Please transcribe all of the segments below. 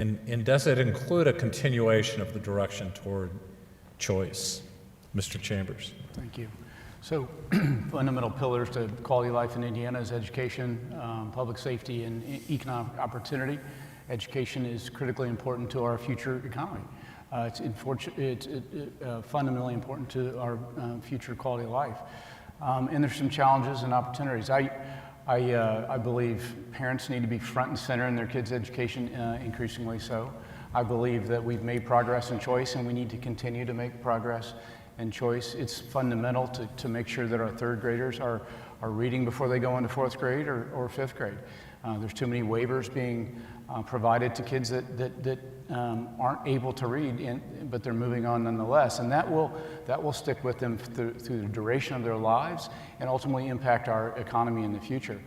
And does it include a continuation of the direction toward choice? Mr. Chambers. Thank you. So fundamental pillars to quality life in Indiana is education, public safety, and economic opportunity. Education is critically important to our future economy. It's fundamentally important to our future quality of life. And there's some challenges and opportunities. I believe parents need to be front and center in their kids' education, increasingly so. I believe that we've made progress in choice, and we need to continue to make progress in choice. It's fundamental to make sure that our third graders are reading before they go into fourth grade or fifth grade. There's too many waivers being provided to kids that aren't able to read, but they're moving on nonetheless. And that will stick with them through the duration of their lives and ultimately impact our economy in the future.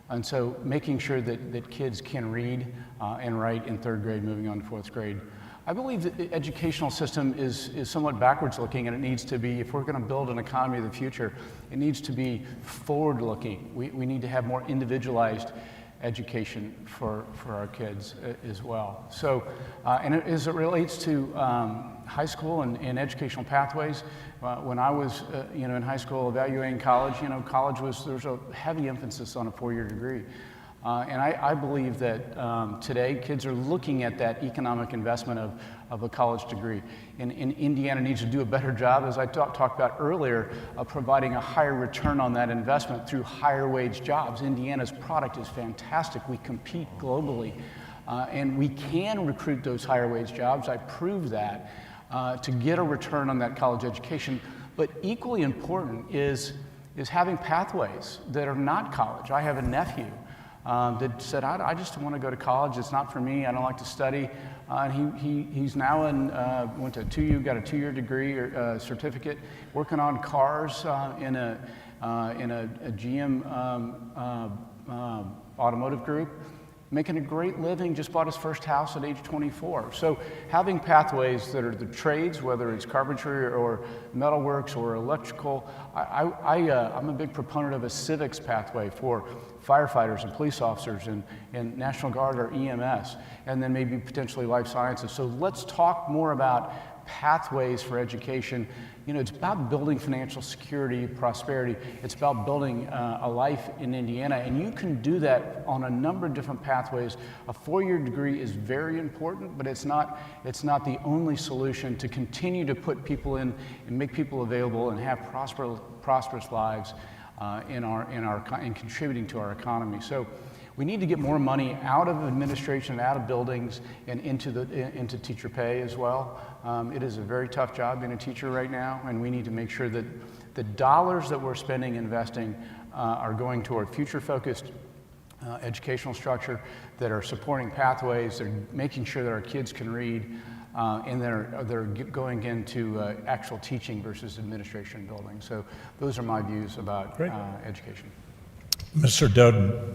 And so making sure that kids can read and write in third grade moving on to fourth grade. I believe that the educational system is somewhat backwards looking, and it needs to be, if we're going to build an economy of the future, it needs to be forward looking. We need to have more individualized education for our kids as well. So, and as it relates to high school and educational pathways, when I was in high school evaluating college, there's a heavy emphasis on a four-year degree. And I believe that today kids are looking at that economic investment of a college degree. And Indiana needs to do a better job, as I talked about earlier, of providing a higher return on that investment through higher wage jobs. Indiana's product is fantastic. We compete globally. And we can recruit those higher wage jobs. I proved that to get a return on that college education. But equally important is having pathways that are not college. I have a nephew that said, I just want to go to college. It's not for me. I don't like to study. And he's now went to got a two-year degree or certificate, working on cars in a GM automotive group, making a great living, just bought his first house at age 24. So having pathways that are the trades, whether it's carpentry or metalworks or electrical, I'm a big proponent of a civics pathway for firefighters and police officers and National Guard or EMS, and then maybe potentially life sciences. So let's talk more about pathways for education. It's about building financial security, prosperity. It's about building a life in Indiana, and you can do that on a number of different pathways. A four-year degree is very important, but it's not the only solution to continue to put people in and make people available and have prosperous lives in contributing to our economy. So we need to get more money out of administration, out of buildings, and into teacher pay as well. It is a very tough job being a teacher right now, and we need to make sure that the dollars that we're spending investing are going toward future-focused educational structure that are supporting pathways, that are making sure that our kids can read, and they're going into actual teaching versus administration building. So those are my views about education. Mr. Doden.